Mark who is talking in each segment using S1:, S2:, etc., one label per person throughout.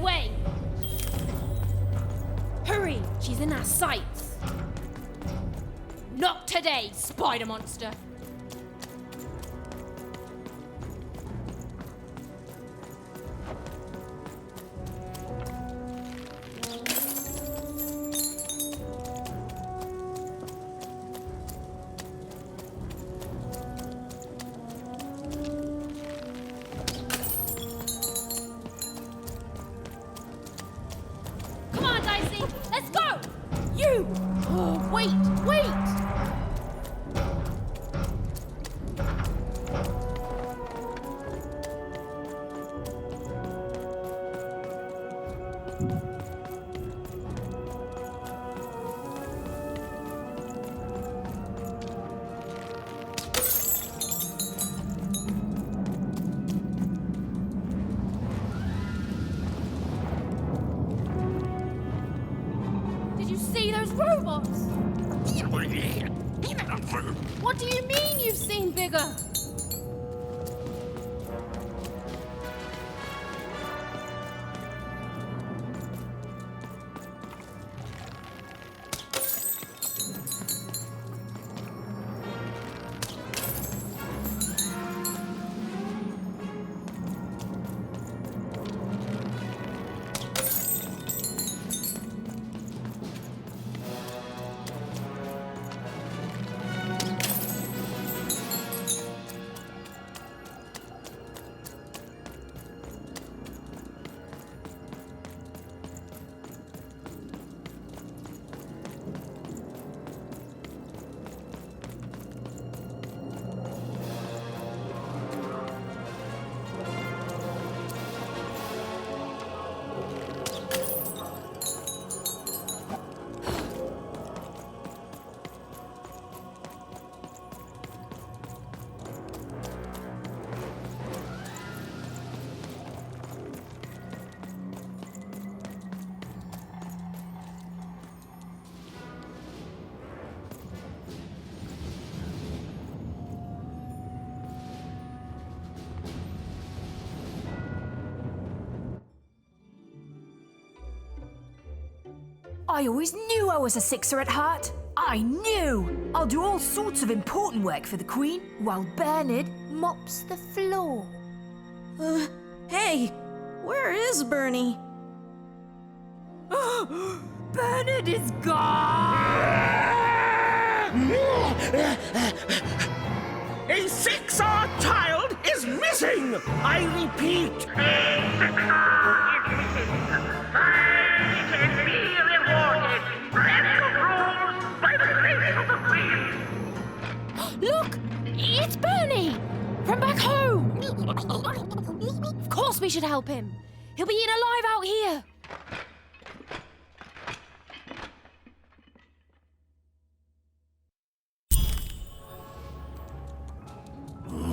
S1: away! Hurry! She's in our sights! Not today, spider monster! Wait! Did you see those robots? What do you mean you've seen bigger?
S2: I always knew I was a sixer at heart. I knew! I'll do all sorts of important work for the Queen while Bernard mops the floor.
S3: Hey! Where is Bernie?
S2: Bernard is gone!
S4: A six-hour child is missing! I repeat, a six-hour is missing. I can be rewarded. Special rules by the grace of the Queen.
S1: Look! It's Bernie! From back home! Of course we should help him. He'll be eaten alive out here.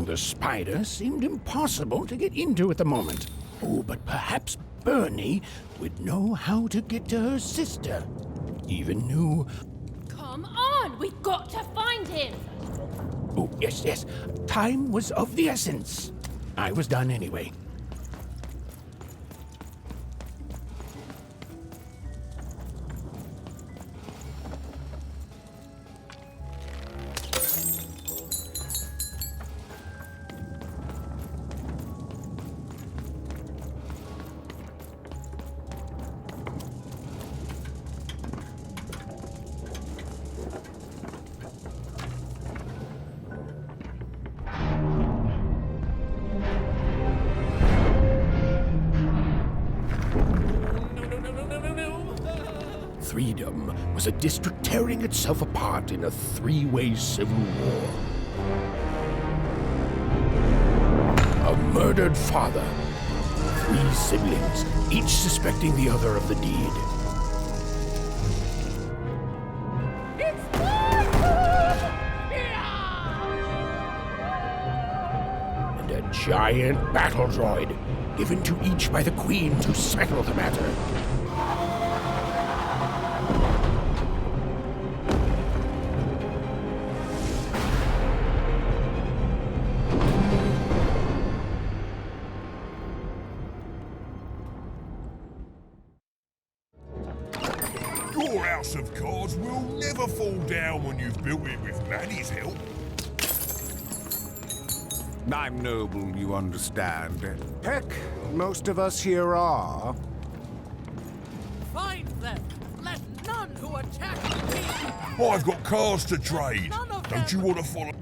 S5: The spider seemed impossible to get into at the moment. Oh, but perhaps Bernie would know how to get to her sister. Even knew...
S1: Come on! We've got to find him!
S5: Oh, yes. Time was of the essence. I was done anyway. Freedom was a district tearing itself apart in a three-way civil war. A murdered father, 3 siblings, each suspecting the other of the deed. And a giant battle droid, given to each by the Queen to settle the matter.
S6: house of cards will never fall down when you've built it with Manny's help.
S7: I'm noble, you understand. Heck, most of us here are.
S4: Find them. Let none who attack the king.
S6: I've got cards to trade.
S4: None of
S6: Don't
S4: them.
S6: you want to follow?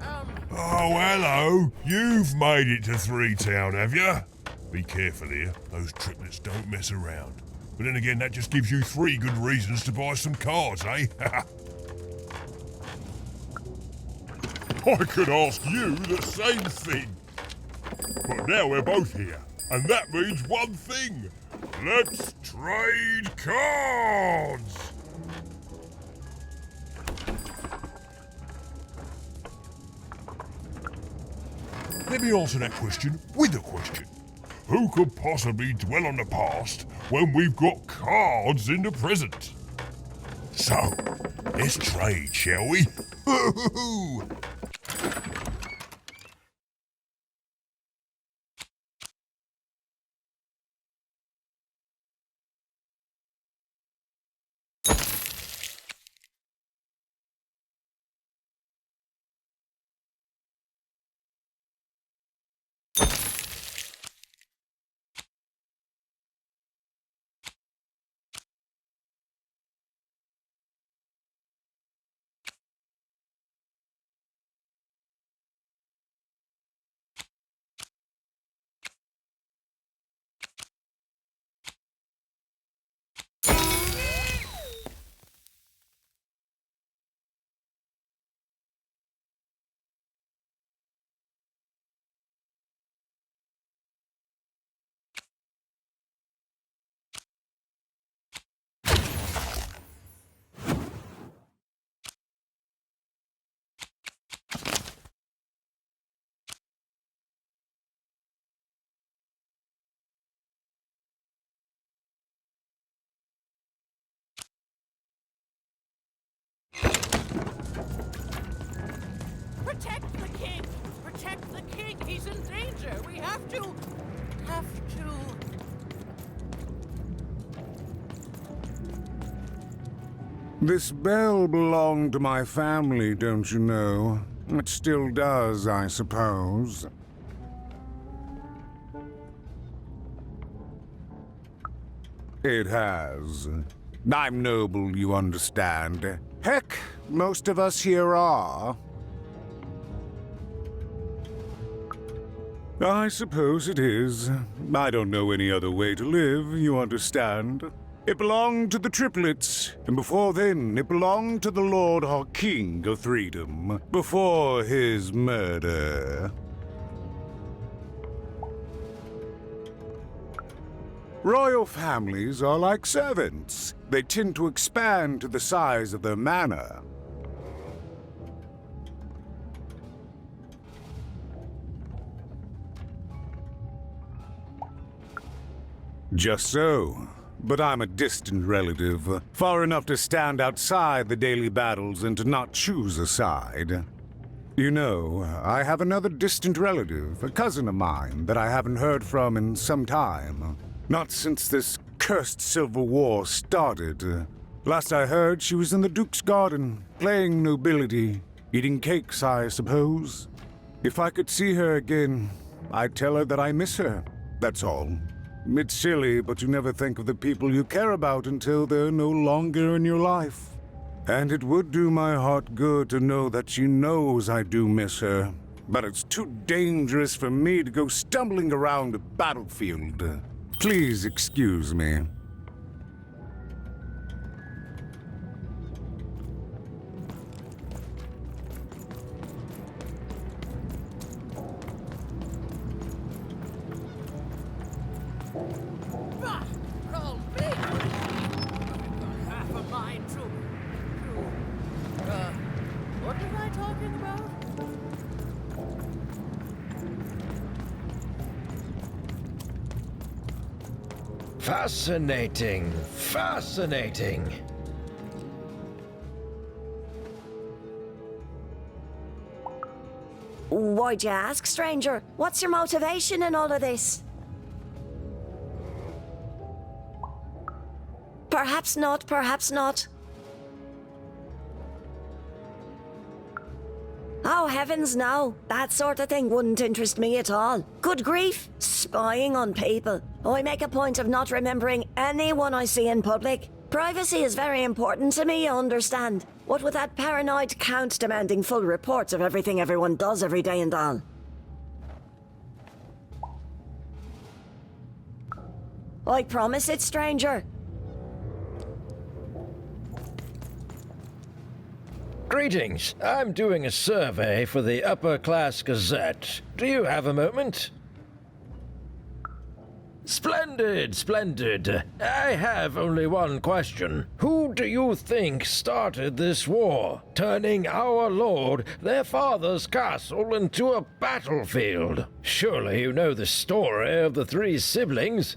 S6: Oh, hello. You've made it to Three Town, have you? Be careful here. Those triplets don't mess around. But then again, that just gives you 3 good reasons to buy some cards, eh? I could ask you the same thing. But now we're both here, and that means one thing. Let's trade cards! Let me answer that question with a question. Who could possibly dwell on the past when we've got cards in the present? So, let's trade, shall we?
S4: Protect the king! Protect the king! He's in danger! We have to...
S7: This bell belonged to my family, don't you know? It still does, I suppose. It has. I'm noble, you understand. Heck, most of us here are. I suppose it is. I don't know any other way to live, you understand. It belonged to the triplets, and before then, it belonged to the Lord our King of Freedom, before his murder. Royal families are like servants. They tend to expand to the size of their manor. Just so. But I'm a distant relative, far enough to stand outside the daily battles and to not choose a side. You know, I have another distant relative, a cousin of mine, that I haven't heard from in some time. Not since this cursed Civil War started. Last I heard, she was in the Duke's garden, playing nobility, eating cakes, I suppose. If I could see her again, I'd tell her that I miss her, that's all. It's silly, but you never think of the people you care about until they're no longer in your life. And it would do my heart good to know that she knows I do miss her. But it's too dangerous for me to go stumbling around a battlefield. Please excuse me.
S4: What was I talking about?
S8: Fascinating. Fascinating.
S3: Why'd you ask, stranger? What's your motivation in all of this? Perhaps not, perhaps not. Oh, heavens no. That sort of thing wouldn't interest me at all. Good grief. Spying on people. I make a point of not remembering anyone I see in public. Privacy is very important to me, you understand. What with that paranoid count demanding full reports of everything everyone does every day and all. I promise it, stranger.
S8: Greetings. I'm doing a survey for the Upper Class Gazette. Do you have a moment? Splendid, splendid. I have only one question. Who do you think started this war, turning our lord, their father's castle, into a battlefield? Surely you know the story of the three siblings?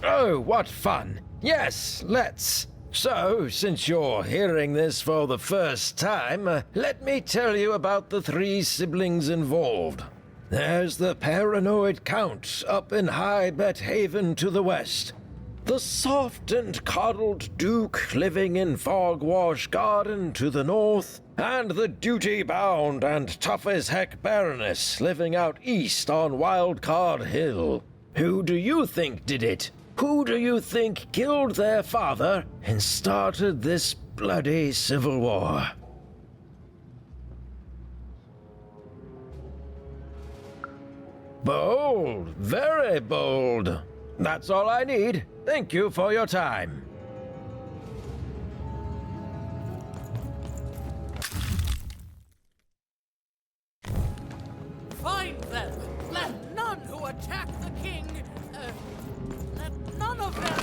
S8: Oh, what fun. Yes, let's. So, since you're hearing this for the first time, let me tell you about the three siblings involved. There's the paranoid Count up in High Bet Haven to the west. The soft and coddled Duke living in Fogwash Garden to the north. And the duty-bound and tough-as-heck Baroness living out east on Wildcard Hill. Who do you think did it? Who do you think killed their father and started this bloody civil war? Bold, very bold. That's all I need. Thank you for your time.
S9: Find them! Let none who attack the king, let none of them,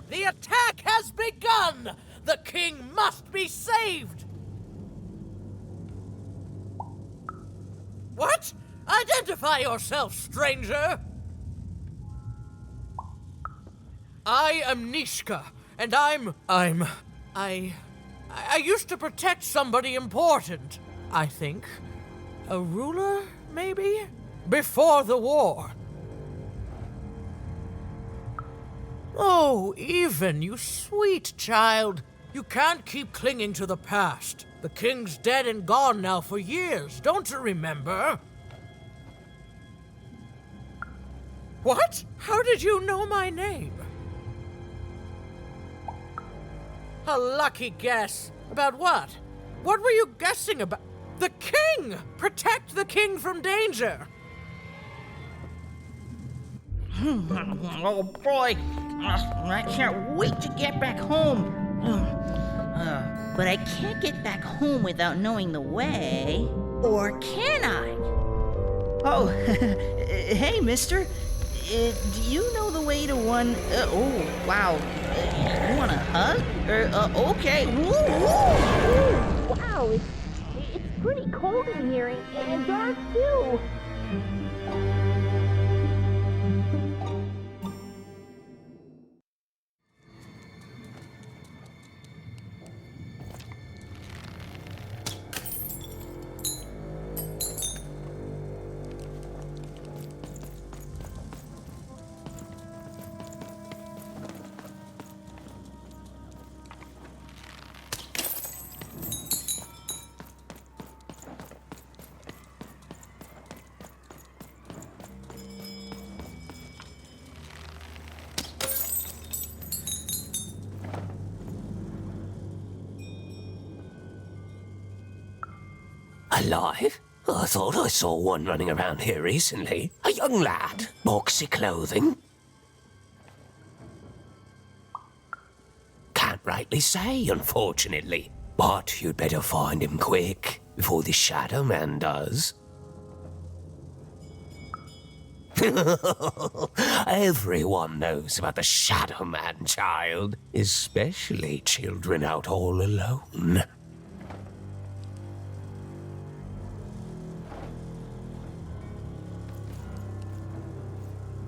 S9: the attack has begun! The king must be saved! What? Identify yourself, stranger! I am Nishka, and I used to protect somebody important, I think. A ruler, maybe? Before the war. Oh, Even, you sweet child. You can't keep clinging to the past. The king's dead and gone now for years, don't you remember? What? How did you know my name? A lucky guess. About what? What were you guessing about? The king! Protect the king from danger!
S10: Oh boy, I can't wait to get back home. but I can't get back home without knowing the way. Or can I? Oh, hey, mister. Do you know the way to one... oh, wow. You want a hug? Okay. Woo, woo, woo. Wow, it's pretty cold in here and dark, too.
S11: Alive? I thought I saw one running around here recently. A young lad. Boxy clothing. Can't rightly say, unfortunately. But you'd better find him quick, before the Shadowman does. Everyone knows about the Shadowman, child. Especially children out all alone.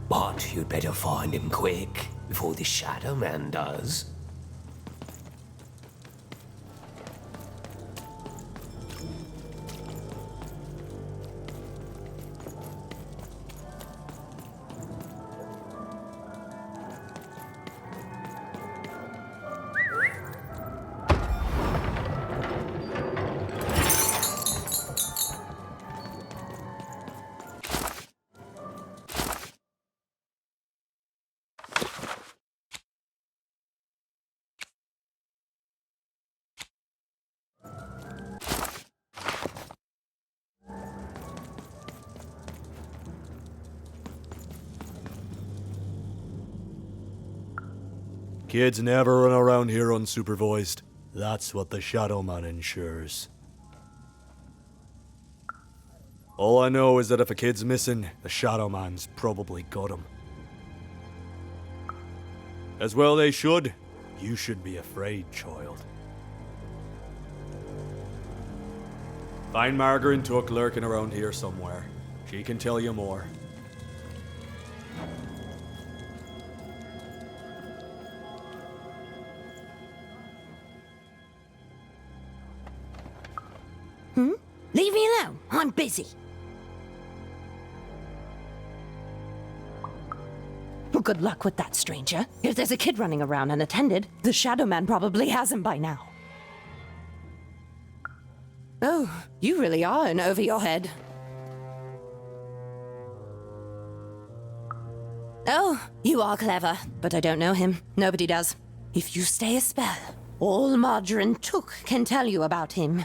S11: But you'd better find him quick, before the Shadowman does.
S12: Kids never run around here unsupervised. That's what the Shadowman ensures. All I know is that if a kid's missing, the Shadowman's probably got him. As well they should. You should be afraid, child. Find Margaret Tuck lurking around here somewhere. She can tell you more.
S3: Leave me alone. I'm busy.
S13: Well, good luck with that, stranger. If there's a kid running around unattended, the Shadowman probably has him by now. Oh, you really are in over your head. Oh, you are clever, but I don't know him. Nobody does. If you stay a spell, all Margarine Took can tell you about him.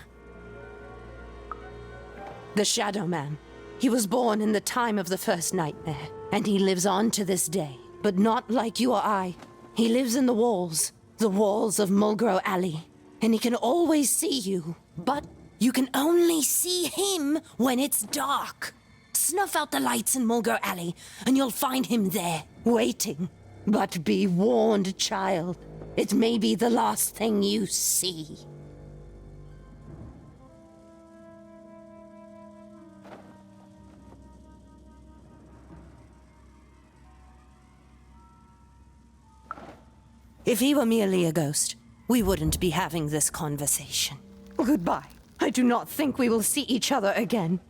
S13: The Shadowman. He was born in the time of the first nightmare, and he lives on to this day, but not like you or I. He lives in the walls of Mulgrew Alley, and he can always see you, but you can only see him when it's dark. Snuff out the lights in Mulgrew Alley, and you'll find him there, waiting. But be warned, child. It may be the last thing you see. If he were merely a ghost, we wouldn't be having this conversation. Goodbye. I do not think we will see each other again.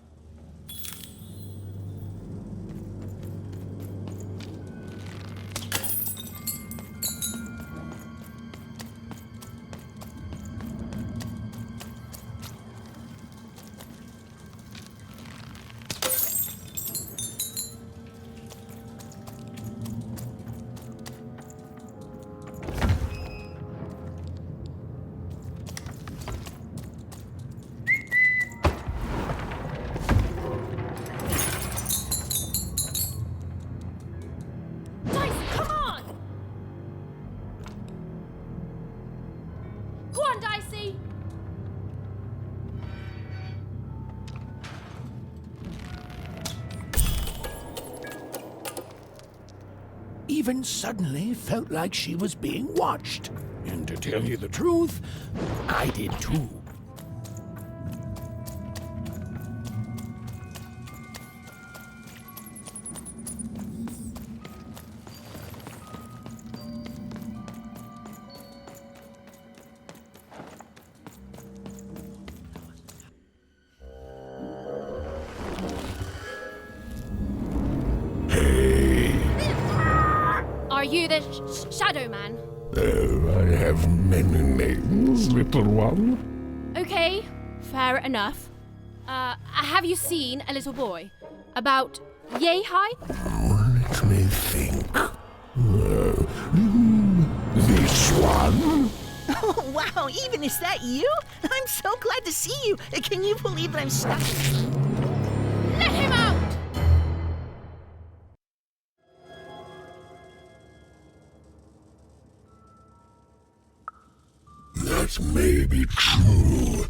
S5: even suddenly felt like she was being watched. And to tell you the truth, I did too.
S1: Are you the Shadowman?
S5: Oh, I have many names, little one.
S1: Okay, fair enough. Have you seen a little boy? About yay high?
S5: Let me think. This one?
S10: Oh, wow, even is that you? I'm so glad to see you. Can you believe that I'm stuck?
S1: Let him out!
S6: That may be true,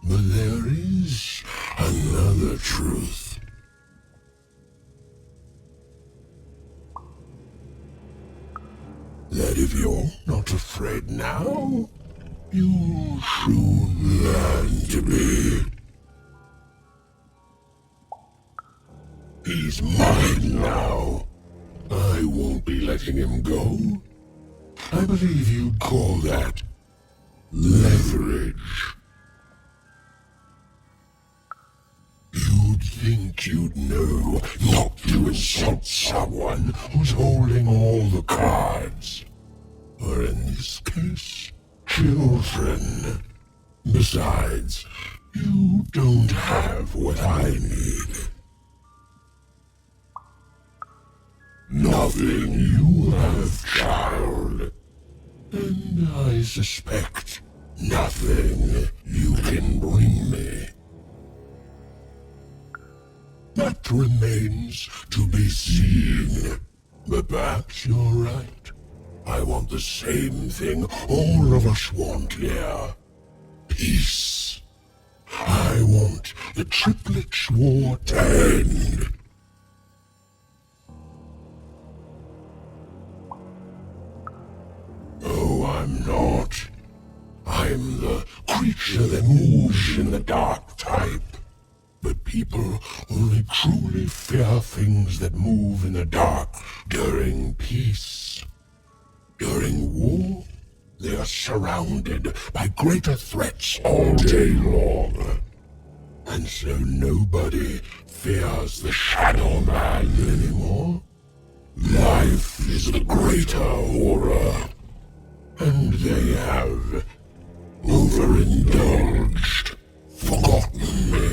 S6: but there is another truth. That if you're not afraid now, you'll soon learn to be. He's mine now. I won't be letting him go. I believe you'd call that leverage. You'd think you'd know not to insult someone who's holding all the cards. Or in this case, children. Besides, you don't have what I need. Nothing you have, child. And I suspect nothing you can bring me. That remains to be seen. But perhaps you're right. I want the same thing all of us want here. Peace. I want the Triplets' War to end. Oh, I'm not. I'm the creature that moves in the dark type. But people only truly fear things that move in the dark during peace. During war, they are surrounded by greater threats all day long. And so nobody fears the Shadowman anymore. Life is the greater horror. And they have overindulged, forgotten me.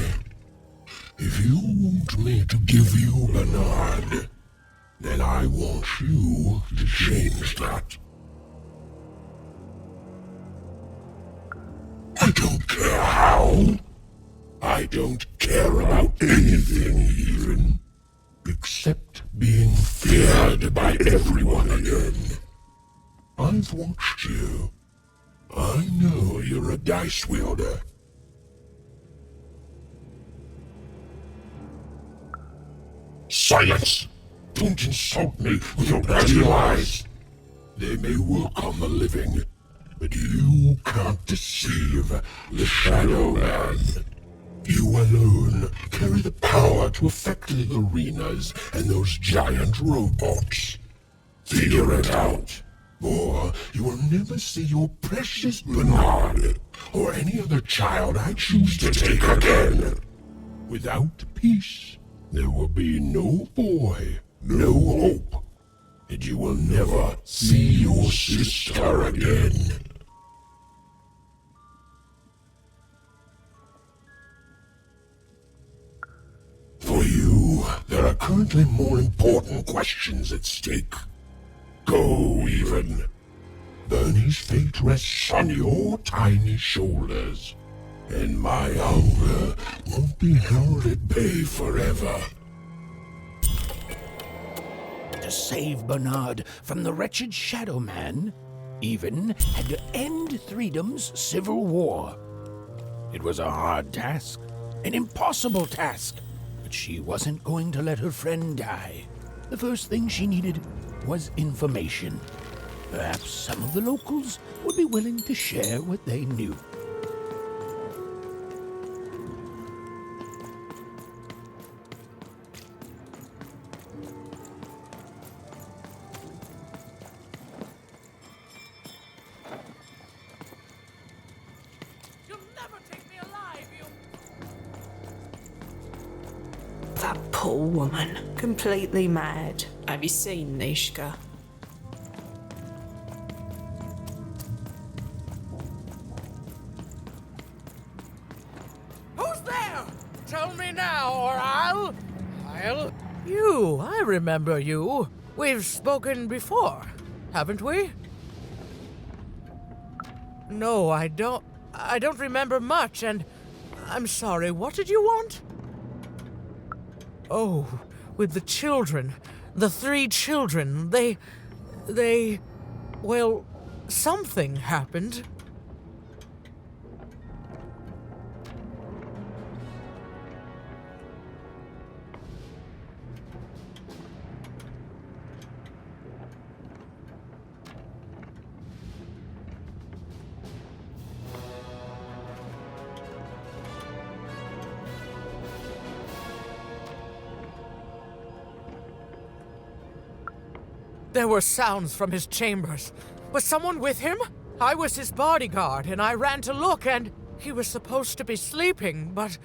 S6: If you want me to give you Bernard, then I want you to change that. I don't care how. I don't care about anything even, except being feared by everyone again. I've watched you. I know you're a dice wielder. Silence! Don't insult me with your dirty lies. They may work on the living, but you can't deceive the Shadowman. You alone carry the power to affect the arenas and those giant robots. Figure it out, or you will never see your precious Bernard or any other child I choose to take again. Without peace, there will be no boy, no hope, and you will never see your sister again. For you, there are currently more important questions at stake. Go, even. Bernie's fate rests on your tiny shoulders, and my hunger won't be held at bay forever.
S5: To save Bernard from the wretched Shadowman, Even had to end Threedom's civil war. It was a hard task, an impossible task, but she wasn't going to let her friend die. The first thing she needed was information. Perhaps some of the locals would be willing to share what they knew.
S9: You'll never take me alive, you...
S2: That poor woman. Completely mad. Have you seen Nishka?
S9: Who's there? Tell me now, or I'll... You, I remember you. We've spoken before, haven't we? No, I don't remember much, and I'm sorry, what did you want? Oh, with the children. The 3 children. Well, something happened. There were sounds from his chambers. Was someone with him? I was his bodyguard, and I ran to look, and he was supposed to be sleeping, but...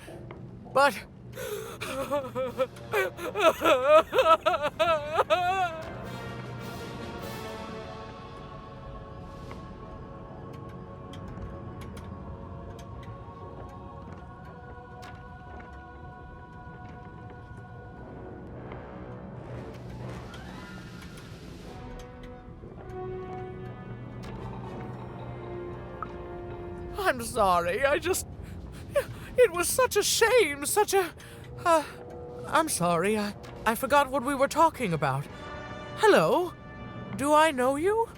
S9: I'm sorry, it was such a shame, such a... I'm sorry, I forgot what we were talking about. Hello? Do I know you?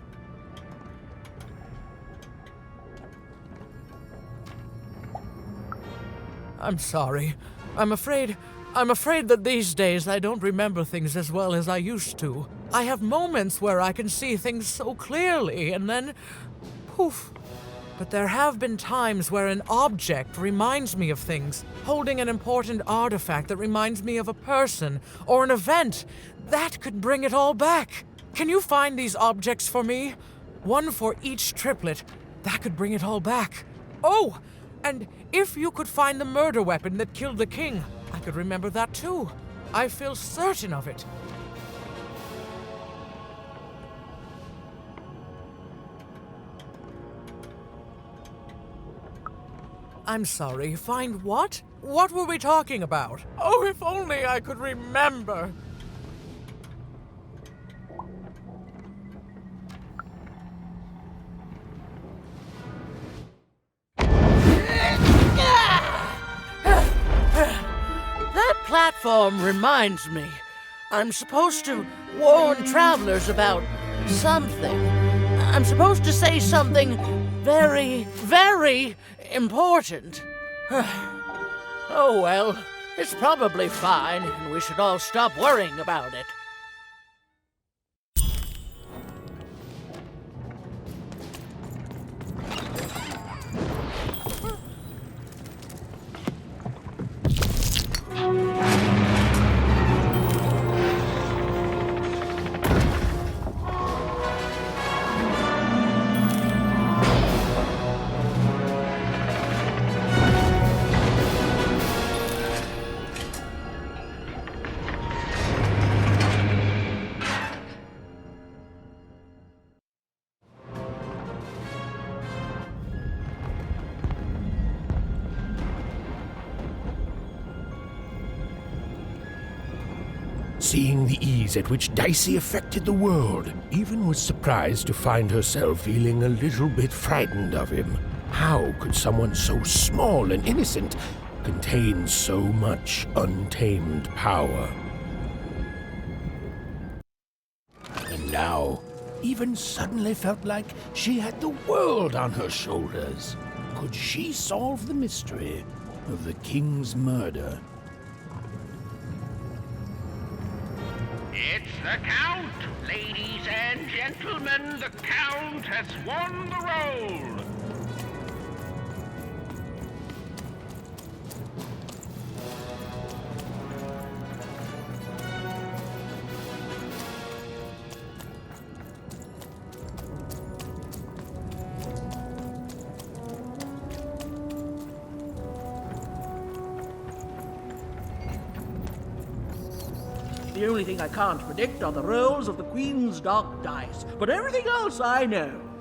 S9: I'm sorry. I'm afraid that these days I don't remember things as well as I used to. I have moments where I can see things so clearly, and then... poof. But there have been times where an object reminds me of things, holding an important artifact that reminds me of a person or an event. That could bring it all back. Can you find these objects for me? One for each triplet. That could bring it all back. Oh, and if you could find the murder weapon that killed the king, I could remember that too. I feel certain of it. I'm sorry, find what? What were we talking about? Oh, if only I could remember. That platform reminds me. I'm supposed to warn travelers about something. I'm supposed to say something very, very important. Oh well, it's probably fine, and we should all stop worrying about it.
S5: Seeing the ease at which Dicey affected the world, Even was surprised to find herself feeling a little bit frightened of him. How could someone so small and innocent contain so much untamed power? And now, Even suddenly felt like she had the world on her shoulders. Could she solve the mystery of the king's murder?
S4: It's the Count! Ladies and gentlemen, the Count has won the role!
S14: The only thing I can't predict are the rolls of the Queen's dark dice, but everything else I know.